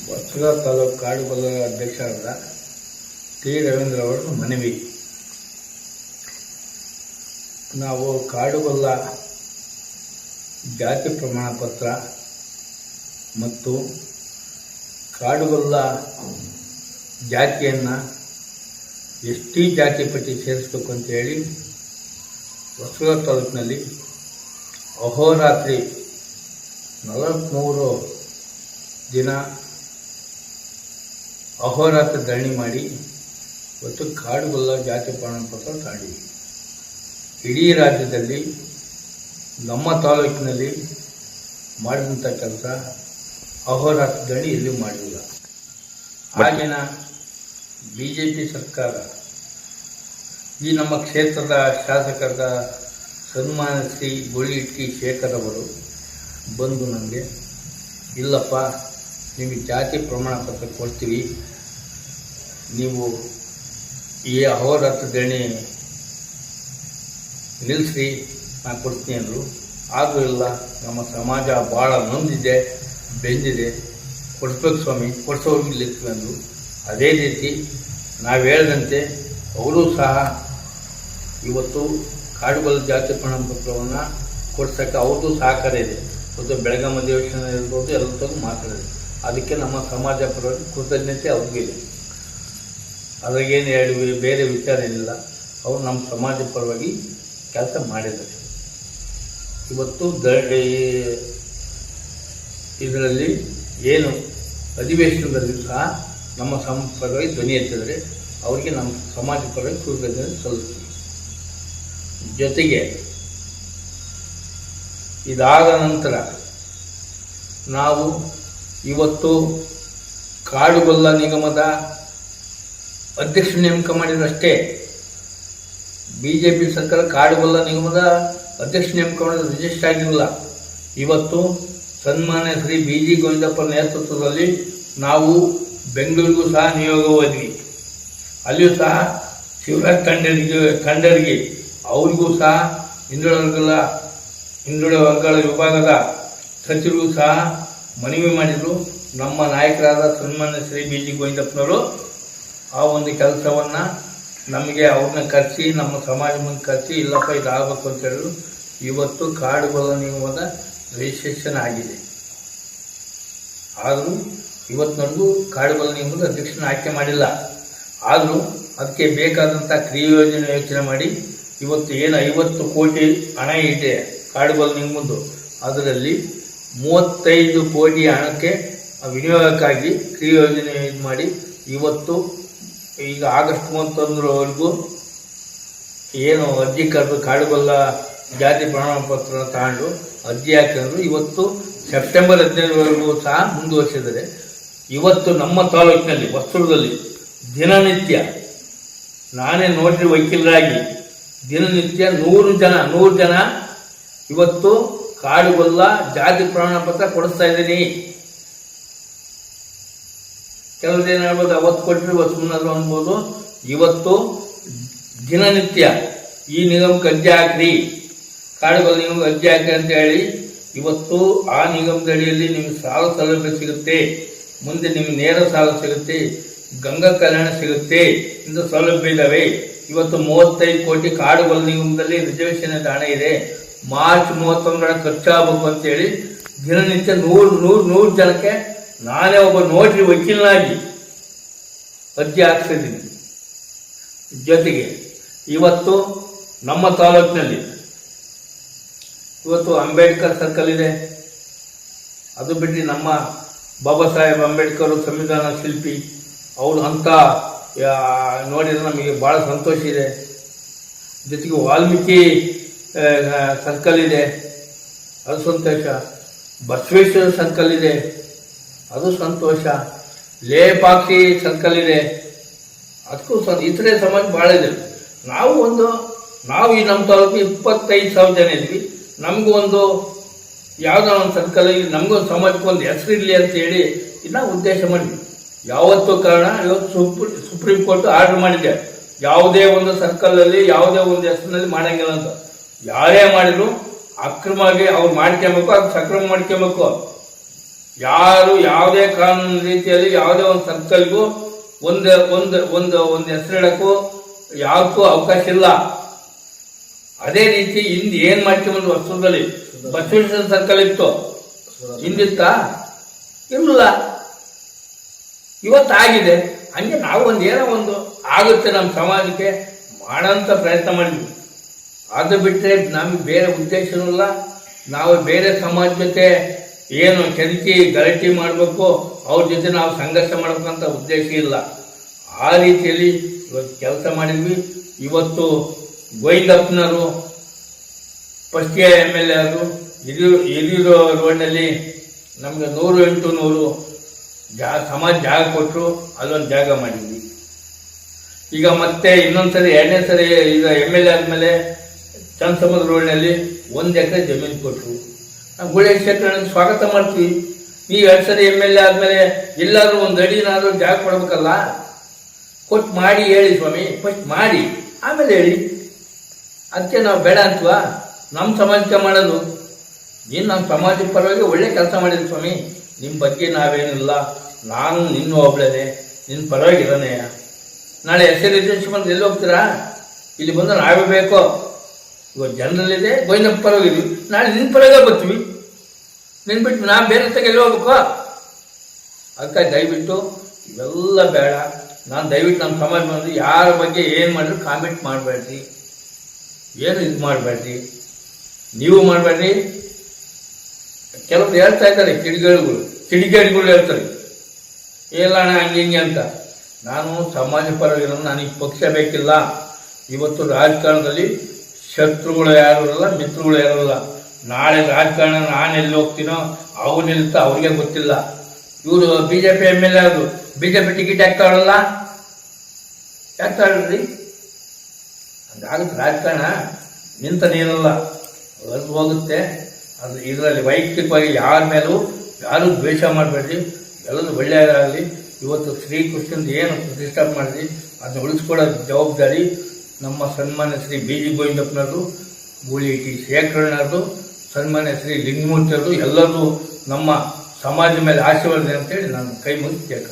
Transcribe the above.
ಹೊಸದುರ್ಗ ತಾಲೂಕು ಕಾಡುಗೊಲ್ಲ ಅಧ್ಯಕ್ಷರಾದ ಟಿ ರವೀಂದ್ರ ಅವರ ಮನವಿ. ನಾವು ಕಾಡುಗೊಲ್ಲ ಜಾತಿ ಪ್ರಮಾಣ ಪತ್ರ ಮತ್ತು ಕಾಡುಗೊಲ್ಲ ಜಾತಿಯನ್ನು ST ಜಾತಿ ಪಟ್ಟಿ ಸೇರಿಸಬೇಕು ಅಂತೇಳಿ ಹೊಸದುರ್ಗ ತಾಲೂಕಿನಲ್ಲಿ ಅಹೋರಾತ್ರಿ 43 ದಿನ ಅಹೋರಾತ್ರಿ ಧರಣಿ ಮಾಡಿ ಇವತ್ತು ಕಾಡುಗೊಲ್ಲ ಜಾತಿ ಪ್ರಮಾಣ ಪತ್ರ ತಾಂಡಿವಿ. ಇಡೀ ರಾಜ್ಯದಲ್ಲಿ ನಮ್ಮ ತಾಲೂಕಿನಲ್ಲಿ ಮಾಡಿದಂಥ ಕೆಲಸ ಅಹೋರಾತ್ರಿ ಧರಣಿ ಎಲ್ಲೂ ಮಾಡಲಿಲ್ಲ. ಆಗಿನ BJP ಸರ್ಕಾರ ಈ ನಮ್ಮ ಕ್ಷೇತ್ರದ ಶಾಸಕರಾದ ಸನ್ಮಾನ ಶ್ರೀ ಗೋಳಿಟ್ಟಿ ಶೇಖರ್ ಅವರು ಬಂದು ನನಗೆ, ಇಲ್ಲಪ್ಪ ನಿಮಗೆ ಜಾತಿ ಪ್ರಮಾಣ ಪತ್ರ ಕೊಡ್ತೀವಿ, ನೀವು ಈ ಅಹೋರಾತ್ರಿ ಧರಣಿ ನಿಲ್ಲಿಸಿ ನಾನು ಕೊಡ್ತೀನಿ ಅಂದರು. ಆದರೂ ಇಲ್ಲ, ನಮ್ಮ ಸಮಾಜ ಭಾಳ ನೊಂದಿದೆ, ಬೆಂದಿದೆ, ಕೊಡಿಸ್ಬೇಕು ಸ್ವಾಮಿ, ಕೊಡಿಸೋರ್ಗೆ ನಿಲ್ಲಿಸ್ತೀವಿ ಅಂದರು. ಅದೇ ರೀತಿ ನಾವು ಹೇಳಿದಂತೆ ಅವರು ಸಹ ಇವತ್ತು ಕಾಡುಗೊಲ್ಲ ಜಾತಿ ಪ್ರಮಾಣ ಪತ್ರವನ್ನು ಕೊಡ್ಸೋಕ್ಕೆ ಅವ್ರದ್ದು ಸಹಕಾರ ಇದೆ. ಮತ್ತು ಬೆಳಗಾಂ ಅಧಿವೇಶನ ಇರ್ಬೋದು, ಎಲ್ಲರಿಗೂ ಮಾತಾಡಿದೆ. ಅದಕ್ಕೆ ನಮ್ಮ ಸಮಾಜ ಪರವಾಗಿ ಕೃತಜ್ಞತೆ ಅವ್ರಿಗಿದೆ. ಅದ್ರಾಗೇನು ಬೇರೆ ವಿಚಾರ ಏನಿಲ್ಲ. ಅವರು ನಮ್ಮ ಸಮಾಜ ಪರವಾಗಿ ಕೆಲಸ ಮಾಡಿದ್ದಾರೆ. ಇವತ್ತು ಇದರಲ್ಲಿ ಏನು ಅಧಿವೇಶನದಲ್ಲಿ ಸಹ ನಮ್ಮ ಪರವಾಗಿ ಧ್ವನಿ ಎತ್ತಿದರೆ ಅವರಿಗೆ ನಮ್ಮ ಸಮಾಜ ಪರವಾಗಿ ಕೃತಜ್ಞತೆ ಸಲ್ಲಿಸ್ತೀವಿ. ಜೊತೆಗೆ ಇದಾದ ನಂತರ ನಾವು ಇವತ್ತು ಕಾಡುಗೊಲ್ಲ ನಿಗಮದ ಅಧ್ಯಕ್ಷ ನೇಮಕ ಮಾಡಿದ್ರಷ್ಟೇ. BJP ಸರ್ಕಾರ ಕಾಡುಗೊಲ್ಲ ನಿಗಮದ ಅಧ್ಯಕ್ಷ ನೇಮಕ ಮಾಡಿದ ರಿಜಿಸ್ಟರ್ ಆಗಿರಲಿಲ್ಲ. ಇವತ್ತು ಸನ್ಮಾನ್ಯ ಶ್ರೀ BG ಗೋವಿಂದಪ್ಪ ನೇತೃತ್ವದಲ್ಲಿ ನಾವು ಬೆಂಗಳೂರಿಗೂ ಸಹ ನಿಯೋಗ ಹೋದ್ವಿ. ಅಲ್ಲಿಯೂ ಸಹ ಶಿವರಾಜ್ ಖಂಡರಿಗೆ ಅವರಿಗೂ ಸಹ ಹಿಂದುಳಿದ ವರ್ಗಗಳ ವಿಭಾಗದ ಸಚಿವರಿಗೂ ಸಹ ಮನವಿ ಮಾಡಿದರು. ನಮ್ಮ ನಾಯಕರಾದ ಸನ್ಮಾನ್ಯ ಶ್ರೀ BG ಗೋವಿಂದಪ್ಪನವರು ಆ ಒಂದು ಕೆಲಸವನ್ನು ನಮಗೆ ಅವ್ರನ್ನ ಕರೆಸಿ, ನಮ್ಮ ಸಮಾಜ ಮುಂದೆ ಕರೆಸಿ, ಇಲ್ಲಪ್ಪ ಇದಾಗಬೇಕು ಅಂತ ಹೇಳಿದ್ರು. ಇವತ್ತು ಕಾಡುಗೊಲ್ಲ ನಿಗಮದ ರಿಜಿಸ್ಟ್ರೇಷನ್ ಆಗಿದೆ. ಆದರೂ ಇವತ್ತಿನವರೆಗೂ ಕಾಡುಗೊಲ್ಲ ನಿಗಮದ ಅಧ್ಯಕ್ಷನ ಆಯ್ಕೆ ಮಾಡಿಲ್ಲ. ಆದರೂ ಅದಕ್ಕೆ ಬೇಕಾದಂಥ ಯೋಚನೆ ಮಾಡಿ ಇವತ್ತು ಏನು 50 ಕೋಟಿ ಹಣ ಇದೆ ಕಾಡುಗೊಲ್ಲ ನಿಗಮದ್ದು, ಅದರಲ್ಲಿ 35 ಕೋಟಿ ಹಣಕ್ಕೆ ವಿನಿಯೋಗಕ್ಕಾಗಿ ಯೋಜನೆ ಮಾಡಿ ಇವತ್ತು ಈಗ ಆಗಸ್ಟ್ 31ರವರೆಗೂ ಏನು ಅರ್ಜಿ ಕರೆದು ಕಾಡುಗೊಲ್ಲ ಜಾತಿ ಪ್ರಮಾಣ ಪತ್ರ ತಗೊಂಡು ಅರ್ಜಿ ಹಾಕಿದ್ರು. ಇವತ್ತು ಸೆಪ್ಟೆಂಬರ್ 15ರವರೆಗೂ ಸಹ ಮುಂದುವರಿಸಿದರೆ ಇವತ್ತು ನಮ್ಮ ತಾಲೂಕಿನಲ್ಲಿ ಹೊಸದುರ್ಗದಲ್ಲಿ ದಿನನಿತ್ಯ ನಾನೇ ನೋಡ್ರಿ ವಕೀಲರಾಗಿ ದಿನನಿತ್ಯ 100 ಜನ ಇವತ್ತು ಕಾಡುಗೊಲ್ಲ ಜಾತಿ ಪ್ರಮಾಣ ಪತ್ರ ಕೊಡಿಸ್ತಾ ಇದ್ದೀನಿ. ಕೆಲವ್ರದ್ದೇನು ಹೇಳ್ಬೋದು, ಅವತ್ತು ಕೊಟ್ಟರೆ ಇವತ್ತು ಮುನ್ನಾದ್ರು ಅನ್ಬೋದು. ಇವತ್ತು ದಿನನಿತ್ಯ ಈ ನಿಗಮಕ್ಕೆ ಅರ್ಜಿ ಹಾಕ್ರಿ, ಕಾಡುಗೊಲ್ಲ ನಿಗಮಕ್ಕೆ ಅರ್ಜಿ ಹಾಕ್ರಿ ಅಂತ ಹೇಳಿ ಇವತ್ತು ಆ ನಿಗಮದ ಅಡಿಯಲ್ಲಿ ನಿಮಗೆ ಸಾಲ ಸೌಲಭ್ಯ ಸಿಗುತ್ತೆ, ಮುಂದೆ ನಿಮ್ಗೆ ನೇರ ಸಾಲ ಸಿಗುತ್ತೆ, ಗಂಗಾ ಕಲ್ಯಾಣ ಸಿಗುತ್ತೆ, ಇಂಥ ಸೌಲಭ್ಯ ಇದ್ದಾವೆ. ಇವತ್ತು 35 ಕೋಟಿ ಕಾಡುಗೊಲ್ಲ ನಿಗಮದಲ್ಲಿ ರಿಸರ್ವೇಷನ್ ಹಣ ಇದೆ. ಮಾರ್ಚ್ 31ರ ಖರ್ಚಾಗಬೇಕು ಅಂತೇಳಿ ದಿನನಿತ್ಯ 100 ಜನಕ್ಕೆ ನಾನೇ ಒಬ್ಬ ನೋಟ್ರಿ ವಕೀಲನಾಗಿ ಅರ್ಜಿ ಹಾಕ್ಸಿದ್ದೀನಿ. ಜೊತೆಗೆ ಇವತ್ತು ನಮ್ಮ ತಾಲೂಕಿನಲ್ಲಿ ಇವತ್ತು ಅಂಬೇಡ್ಕರ್ ಸರ್ಕಲ್ ಇದೆ. ಅದು ಬಿಟ್ಟು ನಮ್ಮ ಬಾಬಾ ಸಾಹೇಬ್ ಅಂಬೇಡ್ಕರ್ ಸಂವಿಧಾನ ಶಿಲ್ಪಿ, ಅವರು ಅಂತ ನೋಡಿದ್ರೆ ನಮಗೆ ಭಾಳ ಸಂತೋಷ ಇದೆ. ಜೊತೆಗೆ ವಾಲ್ಮೀಕಿ ಸರ್ಕಲ್ ಇದೆ, ಅದು ಸಂತೋಷ. ಬಸವೇಶ್ವರ ಸರ್ಕಲ್ ಇದೆ, ಅದು ಸಂತೋಷ. ಲೇಪಾಕ್ಷಿ ಸರ್ಕಲ್ ಇದೆ, ಅದಕ್ಕೂ ಇತರೆ ಸಮಾಜ ಭಾಳ ಇದೆ. ನಾವು ಈ ನಮ್ಮ ತಾಲೂಕು 25,000 ಜನ ಇದ್ವಿ. ನಮಗೂ ಒಂದು ಯಾವುದೋ ಒಂದು ಸರ್ಕಲಲ್ಲಿ ನಮಗೊಂದು ಸಮಾಜಕ್ಕೆ ಒಂದು ಹೆಸರಿರಲಿ ಅಂತೇಳಿ ಇದನ್ನ ಉದ್ದೇಶ ಮಾಡಿದ್ವಿ. ಯಾವತ್ತೂ ಕಾರಣ ಇವತ್ತು ಸುಪ್ರೀಂ ಕೋರ್ಟ್ ಆರ್ಡರ್ ಮಾಡಿದೆ, ಯಾವುದೇ ಒಂದು ಸರ್ಕಲಲ್ಲಿ ಯಾವುದೇ ಒಂದು ಹೆಸರಿನಲ್ಲಿ ಮಾಡಂಗಿಲ್ಲ ಅಂತ. ಯಾರೇ ಮಾಡಿದ್ರು ಅಕ್ರಮವಾಗಿ ಅವ್ರು ಮಾಡ್ಕೊಬೇಕು, ಅದು ಸಕ್ರಮ ಮಾಡ್ಕೊಬೇಕು. ಯಾರು ಯಾವುದೇ ಕಾನೂನು ರೀತಿಯಲ್ಲಿ ಯಾವುದೇ ಒಂದು ಸರ್ಕಲ್ಗೂ ಒಂದು ಒಂದು ಒಂದು ಒಂದು ಹೆಸರಿಡಕ್ಕೂ ಯಾವಕ್ಕೂ ಅವಕಾಶ ಇಲ್ಲ. ಅದೇ ರೀತಿ ಹಿಂದೆ ಏನ್ ಮಾಡ್ತೀವಿ ಒಂದು ವರ್ಷದಲ್ಲಿ ಬಸವೇಶ್ವರ ಸರ್ಕಲ್ ಇತ್ತು, ಹಿಂದಿತ್ತ ಇಲ್ಲ, ಇವತ್ತಾಗಿದೆ. ಹಂಗೆ ನಾವು ಏನೋ ಒಂದು ಆಗುತ್ತೆ ನಮ್ಮ ಸಮಾಜಕ್ಕೆ ಮಾಡೋಂಥ ಪ್ರಯತ್ನ ಮಾಡಿದ್ವಿ. ಅದು ಬಿಟ್ಟರೆ ನಮ್ಗೆ ಬೇರೆ ಉದ್ದೇಶನೂ ಇಲ್ಲ. ನಾವು ಬೇರೆ ಸಮಾಜ ಜೊತೆ ಏನು ಕೆದಕಿ ಗಲಾಟೆ ಮಾಡಬೇಕು, ಅವ್ರ ಜೊತೆ ನಾವು ಸಂಘರ್ಷ ಮಾಡಬೇಕಂತ ಉದ್ದೇಶ ಇಲ್ಲ. ಆ ರೀತಿಯಲ್ಲಿ ಇವತ್ತು ಕೆಲಸ ಮಾಡಿದ್ವಿ. ಇವತ್ತು ಗೋವಿಂದಪ್ಪನವರು ಫಸ್ಟ್ MLA ಅವರು ಹಿರಿಯೂರು ರೋಡ್ನಲ್ಲಿ ನಮಗೆ 100x100 ಸಮಾಜ ಜಾಗ ಕೊಟ್ಟರು, ಅಲ್ಲೊಂದು ಜಾಗ ಮಾಡಿದ್ವಿ. ಈಗ ಮತ್ತೆ ಇನ್ನೊಂದ್ಸರಿ 2ನೇ ಸರಿ ಈಗ MLA ಆದಮೇಲೆ ಚನ್ನಸಮುದ್ರ ರೋಡ್ನಲ್ಲಿ 1 ಎಕರೆ ಜಮೀನು ಕೊಟ್ಟರು. ನಾವು ಗುಳೆ ಕ್ಷೇತ್ರಕ್ಕೆ ಸ್ವಾಗತ ಮಾಡ್ತೀವಿ. ನೀವು 2 ಸರಿ MLA ಆದಮೇಲೆ ಎಲ್ಲಾದ್ರೂ ಒಂದು ಅಡಿನಾದ್ರೂ ಜಾಗ ಕೊಡ್ಬೇಕಲ್ಲ, ಕೊಟ್ಟು ಮಾಡಿ ಹೇಳಿ ಸ್ವಾಮಿ, ಫಸ್ಟ್ ಮಾಡಿ ಆಮೇಲೆ ಹೇಳಿ. ಅದಕ್ಕೆ ನಾವು ಬೇಡ ಅಂತೀವ? ನಮ್ಮ ಸಮಾಜಕ್ಕೆ ಮಾಡೋದು. ನೀನು ನಮ್ಮ ಸಮಾಜದ ಪರವಾಗಿ ಒಳ್ಳೆ ಕೆಲಸ ಮಾಡಿದ್ವಿ ಸ್ವಾಮಿ, ನಿಮ್ಮ ಬಗ್ಗೆ ನಾವೇನಿಲ್ಲ, ನಾನು ನಿನ್ನ ಒಬ್ಳೇನೆ, ನಿನ್ನ ಪರವಾಗಿ ಇರೋನೆಯ. ನಾಳೆ ಹೆಸರು ಬಂದು ಎಲ್ಲಿ ಹೋಗ್ತೀರಾ? ಇಲ್ಲಿ ಬಂದು ನಾವೇ ಬೇಕು. ಇವತ್ತು ಜನರಲ್ಲಿದೆ ಗೋವಿಂದಪ್ಪ ಪರವಾಗಿದ್ವಿ, ನಾಳೆ ನಿನ್ನ ಪರವಾಗಿ ಬರ್ತೀವಿ. ನಿನ್ ಬಿಟ್ಟು ನಾವು ಬೇರೆ ತಗ ಎಲ್ಲಿ ಹೋಗ್ಬೇಕು? ಅದಕ್ಕೆ ದಯವಿಟ್ಟು ಇವೆಲ್ಲ ಬೇಡ. ನಾನು ದಯವಿಟ್ಟು ನಮ್ಮ ಸಮಾಜ ಬಂದು ಯಾರ ಬಗ್ಗೆ ಏನು ಮಾಡಿದ್ರು ಕಾಮೆಂಟ್ ಮಾಡಬೇಡ್ರಿ, ಏನು ಇದು ಮಾಡಬೇಡ್ರಿ, ನೀವು ಮಾಡಬೇಡ್ರಿ. ಕೆಲವರು ಹೇಳ್ತಾ ಇದ್ದಾರೆ ಕಿಡಿಗೇಡಿಗಳು ಹೇಳ್ತಾರೆ, ಇಲ್ಲ ಅಣ್ಣ ಹಂಗೆ ಹಿಂಗೆ ಅಂತ. ನಾನು ಸಮಾಜ ಪರವಾಗಿರೋ, ನನಗೆ ಪಕ್ಷ ಬೇಕಿಲ್ಲ. ಇವತ್ತು ರಾಜಕಾರಣದಲ್ಲಿ ಶತ್ರುಗಳು ಯಾರು ಇರಲ್ಲ, ಮಿತ್ರಗಳು ಯಾರು ಇಲ್ಲ. ನಾಳೆ ರಾಜಕಾರಣ ನಾನು ಎಲ್ಲಿ ಹೋಗ್ತೀನೋ ಅವನಿಲ್ತ ಅವ್ರಿಗೆ ಗೊತ್ತಿಲ್ಲ. ಇವರು BJP MLA ಆದ್ರು, BJP ಟಿಕೆಟ್ ಯಾಕೆ ತಗೊಳ್ಳಲ್ಲ? ಯಾಕೆ ತಗೊಳ್ರಿ? ಅದಾಗುತ್ತೆ ರಾಜಕಾರಣ, ನಿಂತ ನೀರಲ್ಲ, ಅದು ಹೋಗುತ್ತೆ. ಅದು ಇದರಲ್ಲಿ ವೈಯಕ್ತಿಕವಾಗಿ ಯಾರ ಮೇಲೂ ಯಾರೂ ದ್ವೇಷ ಮಾಡಬೇಡ್ರಿ, ಎಲ್ಲರೂ ಒಳ್ಳೆಯದಾಗಲಿ. ಇವತ್ತು ಶ್ರೀಕೃಷ್ಣಂದು ಏನು ಪ್ರತಿಷ್ಠಾಪನೆ ಮಾಡಿದ್ರಿ ಅದನ್ನ ಉಳಿಸ್ಕೊಡೋ ಜವಾಬ್ದಾರಿ ನಮ್ಮ ಸನ್ಮಾನ್ಯ ಶ್ರೀ BG ಗೋವಿಂದಪ್ಪನವರು, ಗೂಳಿ ಟಿ ಶೇಖರಣ್ಣರು, ಸನ್ಮಾನ್ಯ ಶ್ರೀ ಲಿಂಗಮೂರ್ತಿಯವರು, ಎಲ್ಲರೂ ನಮ್ಮ ಸಮಾಜದ ಮೇಲೆ ಆಶೀರ್ವಾದ ಅಂತೇಳಿ ನಾನು ಕೈ ಮುಗಿದು ಕೇಳ್ತೀನಿ.